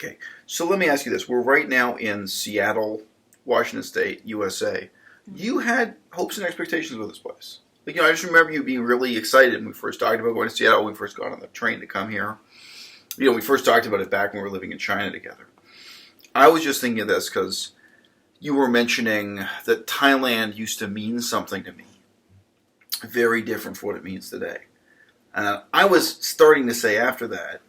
Okay, so let me ask you this. We're right now in Seattle, Washington State, USA. You had hopes and expectations with this place. I just remember you being really excited when we first talked about going to Seattle, when we first got on the train to come here. We first talked about it back when we were living in China together. I was just thinking of this because you were mentioning that Thailand used to mean something to me, very different from what it means today. I was starting to say after that,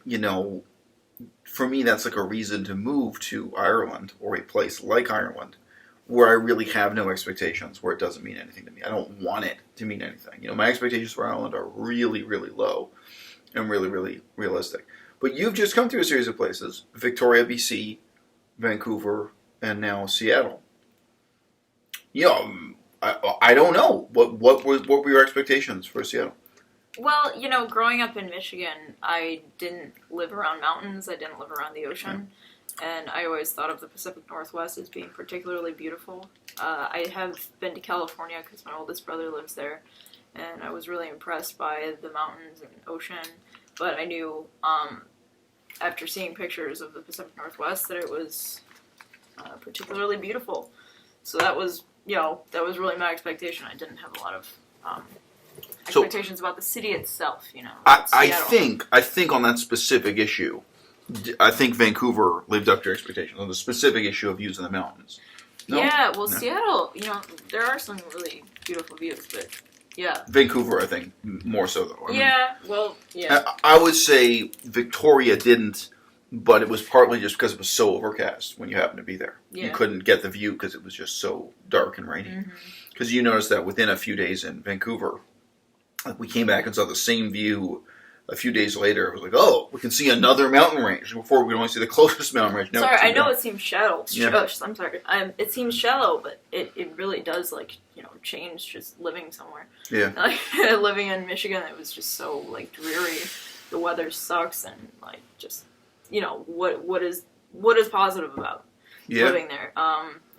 for me that's like a reason to move to Ireland or a place like Ireland where I really have no expectations, where it doesn't mean anything to me. I don't want it to mean anything. My expectations for Ireland are really, really low and really, really realistic. But you've just come through a series of places: Victoria, BC, Vancouver, and now Seattle. I don't know. What were your expectations for Seattle? Well, growing up in Michigan, I didn't live around mountains. I didn't live around the ocean. And I always thought of the Pacific Northwest as being particularly beautiful. I have been to California because my oldest brother lives there. And I was really impressed by the mountains and ocean. But I knew, after seeing pictures of the Pacific Northwest, that it was particularly beautiful. So that was really my expectation. I didn't have a lot of expectations about the city itself, I think on that specific issue, I think Vancouver lived up to your expectations on the specific issue of views in the mountains. No? Yeah, well, no. Seattle, there are some really beautiful views, but yeah. Vancouver, I think, more so though. I would say Victoria didn't, but it was partly just because it was so overcast when you happened to be there. Yeah. You couldn't get the view because it was just so dark and rainy. Because you noticed that within a few days in Vancouver, we came back and saw the same view a few days later. It was like, oh, we can see another mountain range. Before we could only see the closest mountain range. Now sorry, I know it seems shallow. Yeah. I'm sorry. It seems shallow, but it really does, change just living somewhere. Yeah. Living in Michigan, it was just so, dreary. The weather sucks, and, just, what is positive about living there?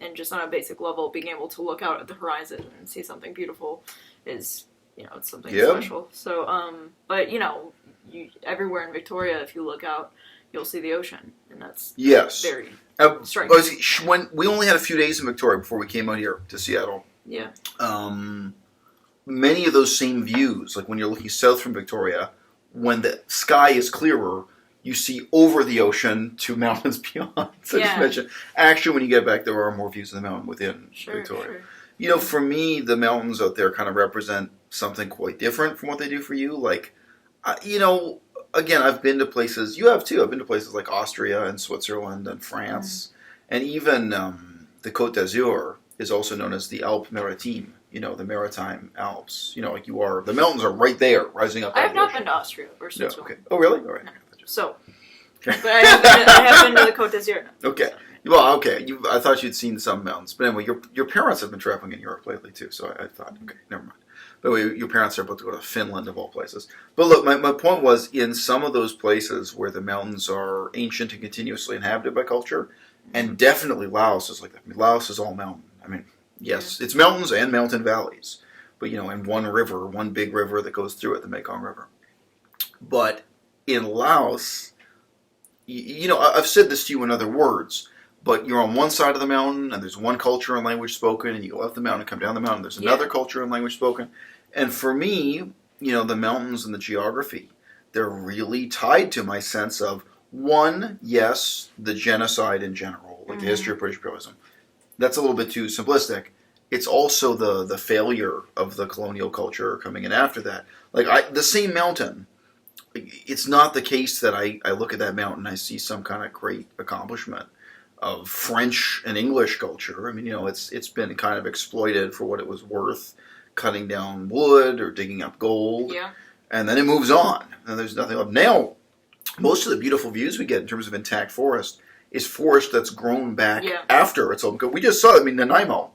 And just on a basic level, being able to look out at the horizon and see something beautiful is, it's something special. So, but, everywhere in Victoria, if you look out, you'll see the ocean, and that's very striking. When we only had a few days in Victoria before we came out here to Seattle. Yeah. Many of those same views, like when you're looking south from Victoria, when the sky is clearer, you see over the ocean to mountains beyond. So just mention. Actually, when you get back, there are more views of the mountain within Victoria. Sure. For me, the mountains out there kind of represent something quite different from what they do for you. Again, I've been to places, you have too, I've been to places like Austria and Switzerland and France, and even the Côte d'Azur is also known as the Alpes Maritimes, the Maritime Alps. The mountains are right there, rising up. I have not been to Austria or Switzerland. No, okay. Oh, really? All right. No. So, but I have been to the Côte d'Azur now. Okay. Well, okay. I thought you'd seen some mountains, but anyway, your parents have been traveling in Europe lately too, so I thought, okay, never mind. But anyway, your parents are about to go to Finland of all places. But look, my point was, in some of those places where the mountains are ancient and continuously inhabited by culture, and definitely Laos is like that. Laos is all mountain. Yes, it's mountains and mountain valleys, but and one big river that goes through it, the Mekong River. But in Laos, I've said this to you in other words, but you're on one side of the mountain, and there's one culture and language spoken, and you go up the mountain and come down the mountain, there's another culture and language spoken. And for me, the mountains and the geography, they're really tied to my sense of, one, yes, the genocide in general, the history of British imperialism. That's a little bit too simplistic. It's also the failure of the colonial culture coming in after that. The same mountain, it's not the case that I look at that mountain and I see some kind of great accomplishment of French and English culture. It's been kind of exploited for what it was worth, cutting down wood or digging up gold. Yeah. And then it moves on, and there's nothing left. Now, most of the beautiful views we get in terms of intact forest is forest that's grown back after it's all. We just saw, Nanaimo,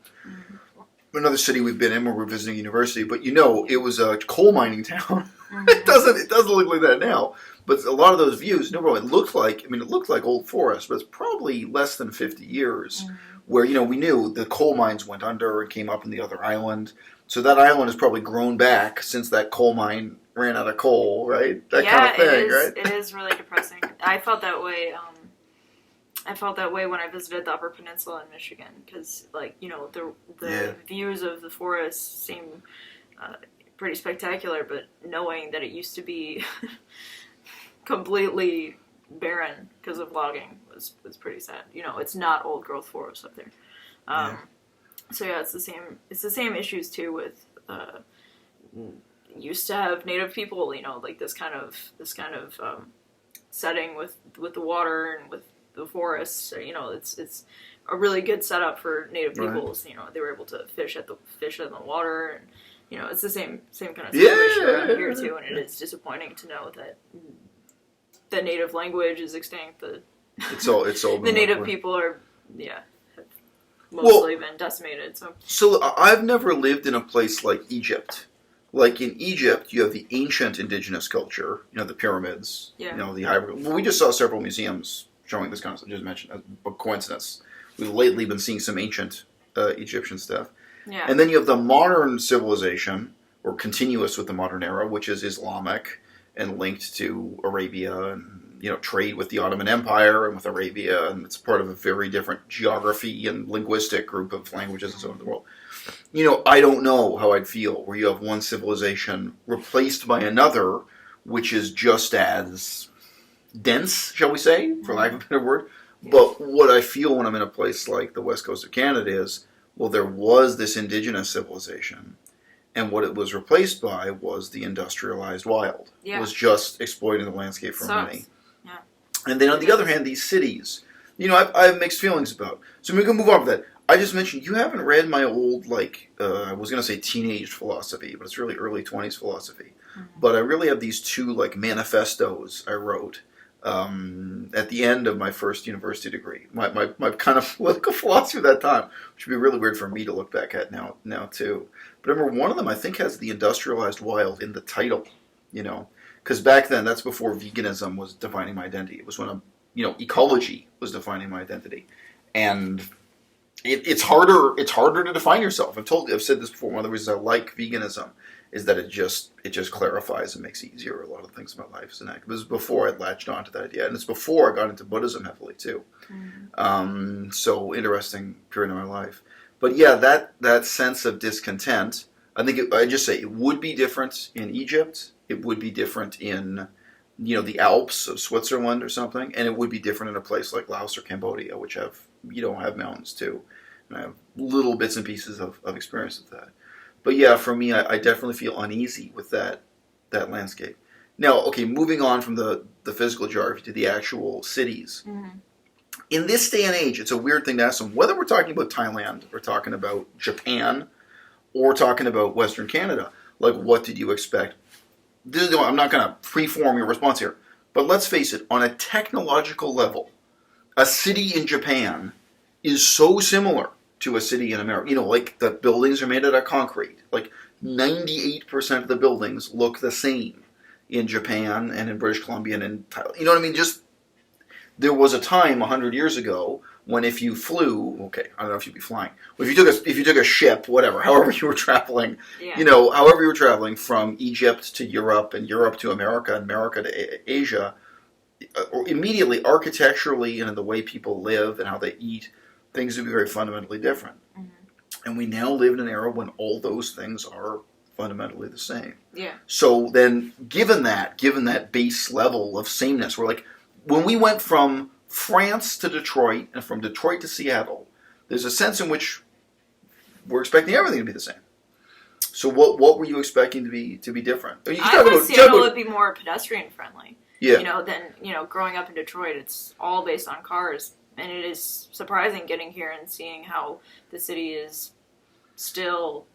another city we've been in where we're visiting university, but it was a coal mining town. It doesn't look like that now. But a lot of those views, it looked like old forest, but it's probably less than 50 years where, we knew the coal mines went under and came up in the other island. So that island has probably grown back since that coal mine ran out of coal, right? That kind of thing, right? It is really depressing. I felt that way I felt that way when I visited the Upper Peninsula in Michigan, because, like, you know, the views of the forest seem pretty spectacular, but knowing that it used to be completely barren because of logging was pretty sad. You know, it's not old growth forest up there. So yeah, it's the same issues too with used to have native people, you know, like this kind of setting with the water and with the forests. You know, it's a really good setup for native peoples. Right. You know, they were able to fish in the water, and you know, it's the same kind of situation around here too. And it is disappointing to know that the native language is extinct. It's all the native people are have mostly been decimated. So I've never lived in a place like Egypt. Like in Egypt, you have the ancient indigenous culture, you know, the pyramids, you know, the hieroglyphs. Well, we just saw several museums showing this concept, just mentioned, a coincidence. We've lately been seeing some ancient Egyptian stuff. Yeah. And then you have the modern civilization, or continuous with the modern era, which is Islamic and linked to Arabia and, you know, trade with the Ottoman Empire and with Arabia, and it's part of a very different geography and linguistic group of languages and so on in the world. You know, I don't know how I'd feel where you have one civilization replaced by another, which is just as dense, shall we say, for lack of a better word. But what I feel when I'm in a place like the west coast of Canada is, well, there was this indigenous civilization, and what it was replaced by was the industrialized wild. It was just exploiting the landscape for money. Yeah. And then on the other hand, these cities, you know, I have mixed feelings about. So we can move on to that. I just mentioned, you haven't read my old, like, I was going to say teenage philosophy, but it's really early 20s philosophy. Mm-hmm. But I really have these two, like, manifestos I wrote at the end of my first university degree. My kind of political philosophy at that time, which would be really weird for me to look back at now too. But I remember one of them, I think, has the industrialized wild in the title, you know. Because back then, that's before veganism was defining my identity. It was when, ecology was defining my identity. And it's harder to define yourself. I've said this before. One of the reasons I like veganism is that it just clarifies and makes easier a lot of things about life. And it was before I latched onto that idea, and it's before I got into Buddhism heavily too. Mm-hmm. So interesting period in my life. But yeah, that sense of discontent. I think I just say it would be different in Egypt. It would be different in, you know, the Alps of Switzerland or something, and it would be different in a place like Laos or Cambodia, which have mountains too. And I have little bits and pieces of experience with that. But yeah, for me, I definitely feel uneasy with that landscape. Now, okay, moving on from the physical geography to the actual cities. Mm-hmm. In this day and age, it's a weird thing to ask them, whether we're talking about Thailand, or talking about Japan, or talking about Western Canada, like, what did you expect? I'm not going to preform your response here, but let's face it, on a technological level, a city in Japan is so similar to a city in America. You know, like, the buildings are made out of concrete. Like, 98% of the buildings look the same in Japan and in British Columbia and in Thailand. You know what I mean? Just, there was a time 100 years ago when if you flew, okay, I don't know if you'd be flying, but if you took a ship, whatever, however you were traveling, however you were traveling from Egypt to Europe and Europe to America and America to Asia, immediately, architecturally and in the way people live and how they eat, things would be very fundamentally different. Mm-hmm. And we now live in an era when all those things are fundamentally the same. Yeah. So then, given that base level of sameness, we're like, when we went from France to Detroit and from Detroit to Seattle, there's a sense in which we're expecting everything to be the same. So what were you expecting to be different? I thought Seattle would be more pedestrian friendly. Yeah. Growing up in Detroit, it's all based on cars. And it is surprising getting here and seeing how the city is still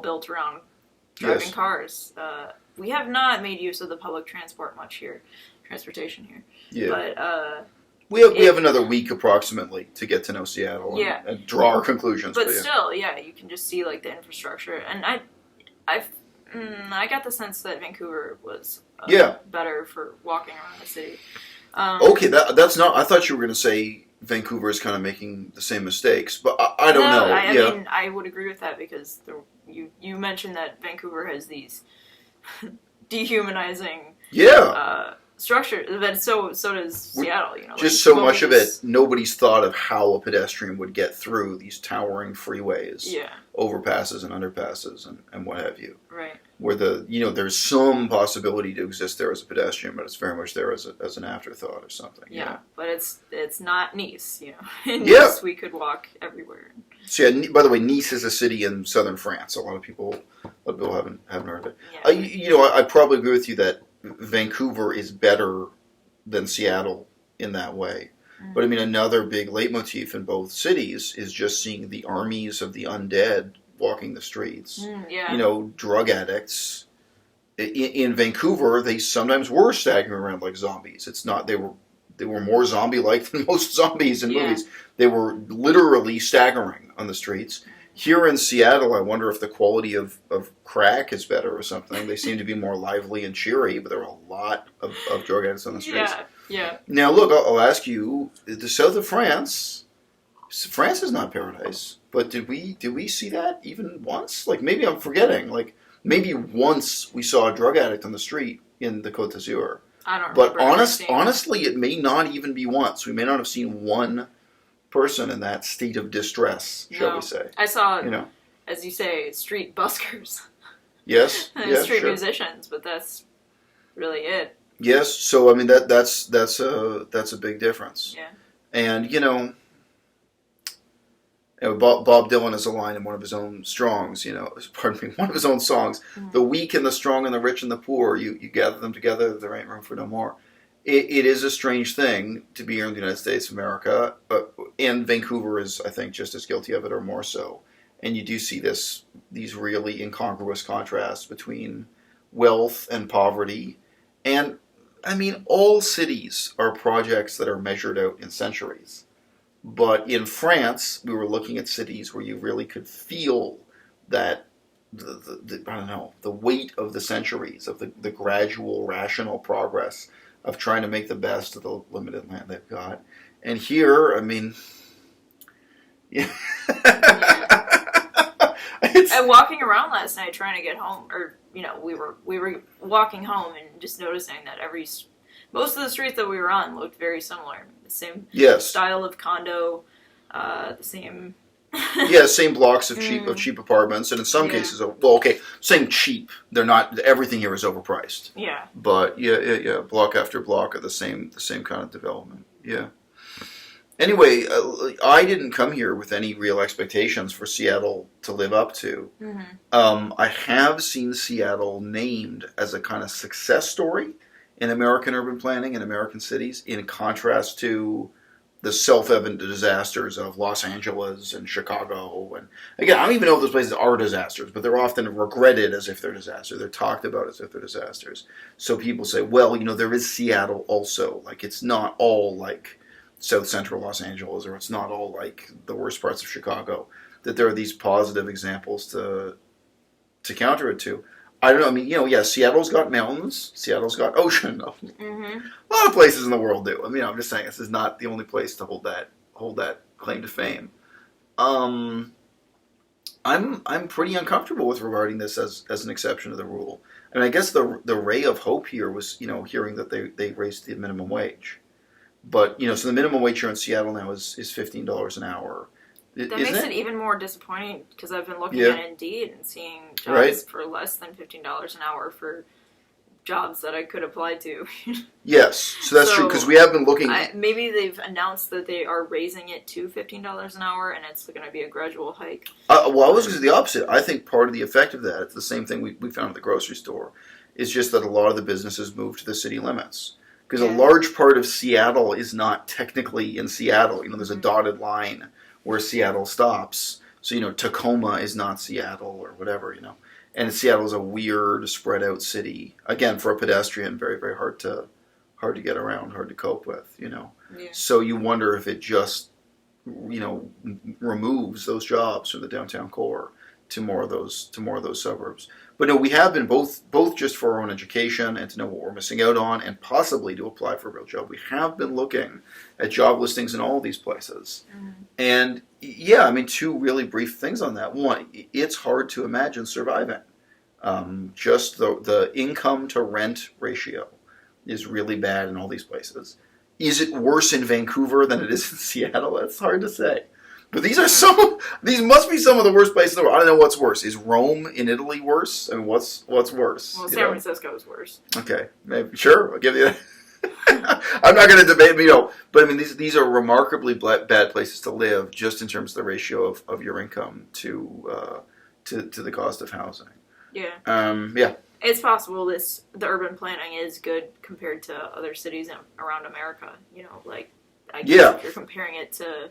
built around driving cars. We have not made use of the public transportation here. Yeah. But we have another week approximately to get to know Seattle and draw our conclusions. But still, you can just see, like, the infrastructure. And I got the sense that Vancouver was better for walking around the city. Okay, that's not. I thought you were going to say Vancouver is kind of making the same mistakes, but I don't know. I mean, I would agree with that because you mentioned that Vancouver has these dehumanizing structure, but so does Seattle. Just so much of it, nobody's thought of how a pedestrian would get through these towering freeways, overpasses and underpasses, and what have you. Right. Where there's some possibility to exist there as a pedestrian, but it's very much there as an afterthought or something. Yeah, but it's not Nice. In Yeah. Nice we could walk everywhere. So by the way, Nice is a city in southern France. A lot of people haven't heard of it. Yeah. I probably agree with you that Vancouver is better than Seattle in that way. Mm-hmm. But I mean, another big leitmotif in both cities is just seeing the armies of the undead walking the streets. Drug addicts. In Vancouver, they sometimes were staggering around like zombies. It's not they were more zombie-like than most zombies in movies. They were literally staggering on the streets. Here in Seattle, I wonder if the quality of crack is better or something. They seem to be more lively and cheery, but there are a lot of drug addicts on the streets. Yeah. Now, look, I'll ask you, the south of France is not paradise, but did we see that even once? Like, maybe I'm forgetting. Like, maybe once we saw a drug addict on the street in the Côte d'Azur. I don't But remember. honestly, it may not even be once. We may not have seen one person in that state of distress, shall we say. I saw, as you say, street buskers. Yes. Street musicians, but that's really it. Yes, so I mean that's a big difference. Yeah. And Bob Dylan has a line in one of his own songs, one of his own songs, the weak and the strong and the rich and the poor, you gather them together, there ain't room for no more. It is a strange thing to be here in the United States of America, and Vancouver is, I think, just as guilty of it or more so. And you do see these really incongruous contrasts between wealth and poverty. And, I mean, all cities are projects that are measured out in centuries. But in France, we were looking at cities where you really could feel that the weight of the centuries, of the gradual, rational progress of trying to make the best of the limited land they've got. And here, I mean, And walking around last night trying to get home, or we were walking home and just noticing that most of the streets that we were on looked very similar. The same style of condo, the same. Same blocks of cheap apartments, and in some cases, saying cheap. They're not. Everything here is overpriced. Yeah. But block after block of the same kind of development. Yeah. Anyway, I didn't come here with any real expectations for Seattle to live up to. Mm-hmm. I have seen Seattle named as a kind of success story in American urban planning in American cities, in contrast to the self-evident disasters of Los Angeles and Chicago. And again, I don't even know if those places are disasters, but they're often regretted as if they're disasters. They're talked about as if they're disasters. So people say, well, there is Seattle also. Like, it's not all like South Central Los Angeles, or it's not all like the worst parts of Chicago. That there are these positive examples to counter it to. I don't know. I mean, Seattle's got mountains. Seattle's got ocean. Mm-hmm. A lot of places in the world do. I mean, I'm just saying this is not the only place to hold that claim to fame. I'm pretty uncomfortable with regarding this as an exception to the rule. And I guess the ray of hope here was hearing that they raised the minimum wage. But so the minimum wage here in Seattle now is $15 an hour. That makes it even more disappointing, because I've been looking at Indeed and seeing jobs for less than $15 an hour for jobs that I could apply to. Yes, so that's true, because we have been looking. Maybe they've announced that they are raising it to $15 an hour, and it's going to be a gradual hike. Well, I was going to say the opposite. I think part of the effect of that, it's the same thing we found at the grocery store, is just that a lot of the businesses moved to the city limits. Because a large part of Seattle is not technically in Seattle. There's a dotted line where Seattle stops. So, Tacoma is not Seattle or whatever, And Seattle is a weird, spread out city. Again, for a pedestrian, very, very hard to get around, hard to cope with, Yeah. So you wonder if it just, removes those jobs from the downtown core to more of those suburbs. But no, we have been both just for our own education and to know what we're missing out on, and possibly to apply for a real job. We have been looking at job listings in all of these places. Mm-hmm. And two really brief things on that. One, it's hard to imagine surviving. Just the income to rent ratio. is really bad in all these places. Is it worse in Vancouver than it is in Seattle? That's hard to say. But these must be some of the worst places in the world. I don't know what's worse. Is Rome in Italy worse? I mean, what's worse? Well, San Francisco is worse. Okay, maybe, sure, I'll give you that. I'm not going to debate, but I mean, these are remarkably bad places to live, just in terms of the ratio of your income to the cost of housing. Yeah. Yeah. It's possible the urban planning is good compared to other cities around America. Like, I guess if you're comparing it to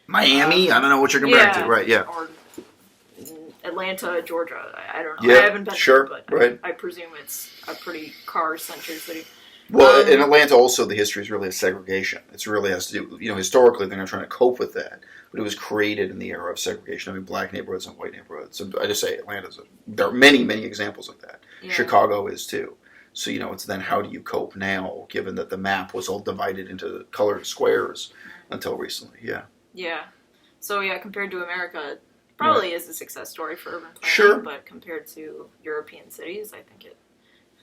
Miami, I don't know what you're comparing to, right? Yeah. Or Atlanta, Georgia. I don't know. Yeah, I haven't been there, but right. I presume it's a pretty car-centered city. Well, in Atlanta also, the history is really of segregation. It really has to do, historically they're not trying to cope with that, but it was created in the era of segregation. I mean, black neighborhoods and white neighborhoods. So I just say there are many, many examples of that. Yeah. Chicago is too. So, it's then how do you cope now, given that the map was all divided into colored squares until recently, yeah. Yeah. So, compared to America, it probably is a success story for urban planning. Sure. But compared to European cities, I think it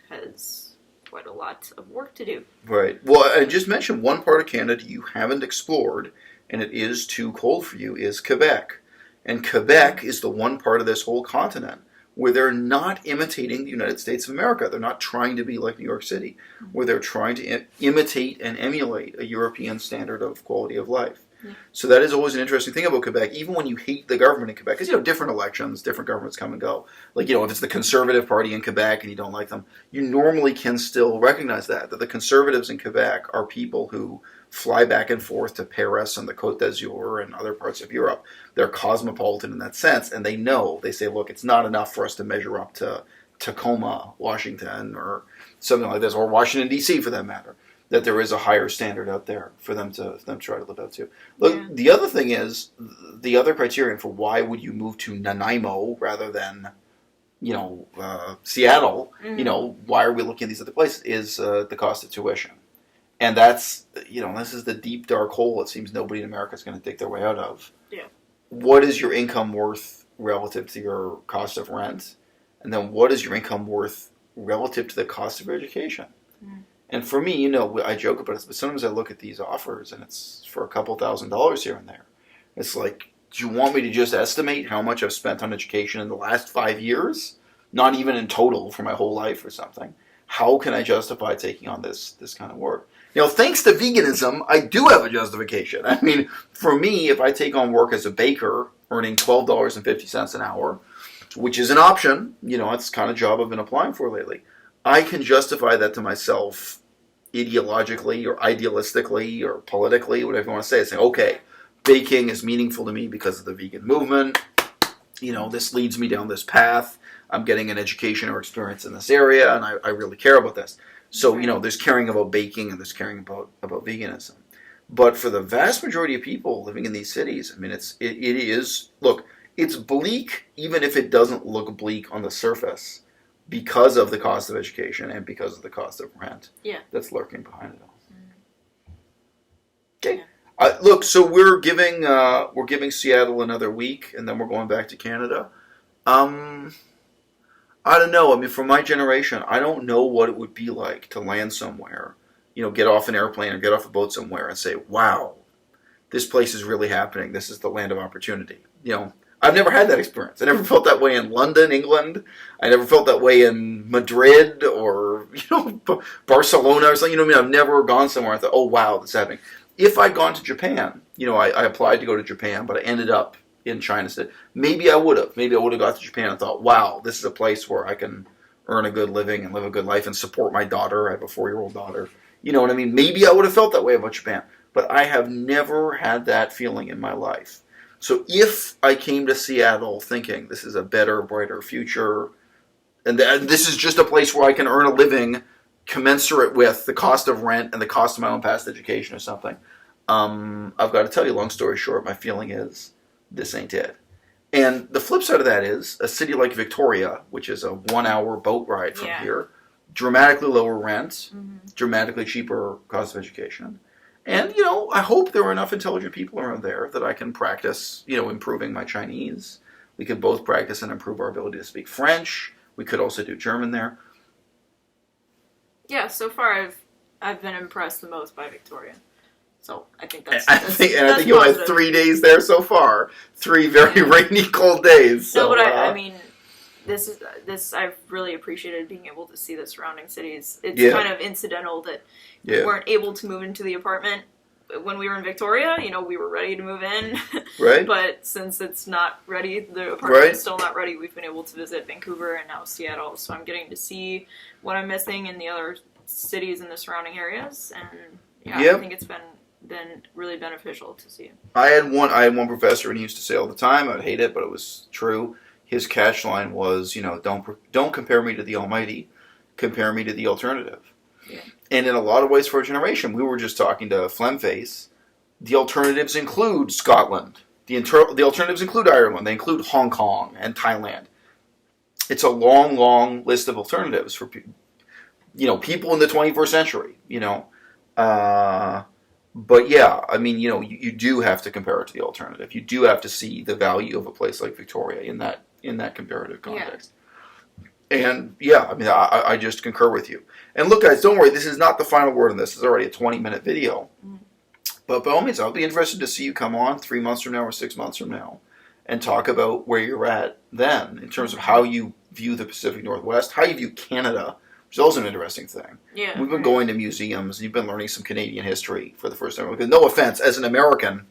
has quite a lot of work to do. Right. Well, I just mentioned one part of Canada you haven't explored, and it is too cold for you, is Quebec. And Quebec is the one part of this whole continent where they're not imitating the United States of America. They're not trying to be like New York City, where they're trying to imitate and emulate a European standard of quality of life. Yeah. So that is always an interesting thing about Quebec, even when you hate the government in Quebec, because, different elections, different governments come and go. Like, if it's the Conservative Party in Quebec and you don't like them, you normally can still recognize that the Conservatives in Quebec are people who fly back and forth to Paris and the Côte d'Azur and other parts of Europe. They're cosmopolitan in that sense, and they say, look, it's not enough for us to measure up to Tacoma, Washington, or something like this, or Washington, D.C. for that matter. That there is a higher standard out there for them to try to live up to. Look, The other thing is, the other criterion for why would you move to Nanaimo rather than, Seattle, why are we looking at these other places, is the cost of tuition. And that's, this is the deep, dark hole it seems nobody in America is going to dig their way out of. Yeah. What is your income worth relative to your cost of rent? And then what is your income worth relative to the cost of your education? Mm. And for me, I joke about it, but sometimes I look at these offers and it's for a couple $1,000s here and there. It's like, do you want me to just estimate how much I've spent on education in the last 5 years? Not even in total for my whole life or something. How can I justify taking on this kind of work? Thanks to veganism, I do have a justification. I mean, for me, if I take on work as a baker, earning $12.50 an hour, which is an option, it's the kind of job I've been applying for lately, I can justify that to myself ideologically or idealistically or politically, whatever you want to say. Saying, okay, baking is meaningful to me because of the vegan movement. This leads me down this path. I'm getting an education or experience in this area, and I really care about this. So, there's caring about baking and there's caring about veganism. But for the vast majority of people living in these cities, I mean, it is, look, it's bleak even if it doesn't look bleak on the surface, because of the cost of education and because of the cost of rent that's lurking behind it all. Okay. Look, so we're giving Seattle another week, and then we're going back to Canada. I don't know. I mean, for my generation, I don't know what it would be like to land somewhere, get off an airplane or get off a boat somewhere and say, wow, this place is really happening. This is the land of opportunity. I've never had that experience. I never felt that way in London, England. I never felt that way in Madrid or, Barcelona or something. I've never gone somewhere and thought, oh, wow, this is happening. If I'd gone to Japan, I applied to go to Japan, but I ended up in China instead. Maybe I would have. Maybe I would have got to Japan and thought, wow, this is a place where I can earn a good living and live a good life and support my daughter. I have a 4-year-old daughter. You know what I mean? Maybe I would have felt that way about Japan. But I have never had that feeling in my life. So if I came to Seattle thinking this is a better, brighter future, and this is just a place where I can earn a living commensurate with the cost of rent and the cost of my own past education or something, I've got to tell you, long story short, my feeling is this ain't it. And the flip side of that is a city like Victoria, which is a 1-hour boat ride from here, dramatically lower rent, dramatically cheaper cost of education. And, I hope there are enough intelligent people around there that I can practice, improving my Chinese. We could both practice and improve our ability to speak French. We could also do German there. Yeah, so far I've I've been impressed the most by Victoria. So I think that's. I think you had 3 days there so far. 3 very rainy, cold days. So, no, but I mean, this I've really appreciated being able to see the surrounding cities. It's kind of incidental that we weren't able to move into the apartment when we were in Victoria. We were ready to move in, right? But since it's not ready, the apartment is still not ready. We've been able to visit Vancouver and now Seattle, so I'm getting to see what I'm missing in the other cities in the surrounding areas, and I think it's been really beneficial to see. I had one professor, and he used to say all the time, I'd hate it, but it was true. His catch line was, don't compare me to the Almighty, compare me to the alternative. Yeah. And in a lot of ways, for a generation, we were just talking to Flemface. The alternatives include Scotland. The alternatives include Ireland. They include Hong Kong and Thailand. It's a long, long list of alternatives for people in the 21st century. But yeah, I mean, you do have to compare it to the alternative. You do have to see the value of a place like Victoria in that comparative context. Yeah. And yeah, I mean, I just concur with you. And look, guys, don't worry. This is not the final word on this. It's already a 20-minute video. Mm. But by all means, I'll be interested to see you come on 3 months from now or 6 months from now and talk about where you're at then in terms of how you view the Pacific Northwest, how you view Canada, which is also an interesting thing. Yeah, we've been going to museums, and you've been learning some Canadian history for the first time. Because no offense, as an American,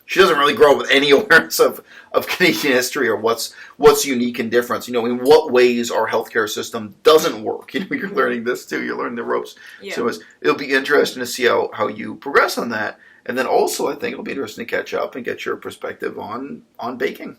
she doesn't really grow up with any awareness of Canadian history or what's unique and different. In what ways our healthcare system doesn't work. You're learning this too. You're learning the ropes. Yeah. So it'll be interesting to see how you progress on that. And then also, I think it'll be interesting to catch up and get your perspective on baking.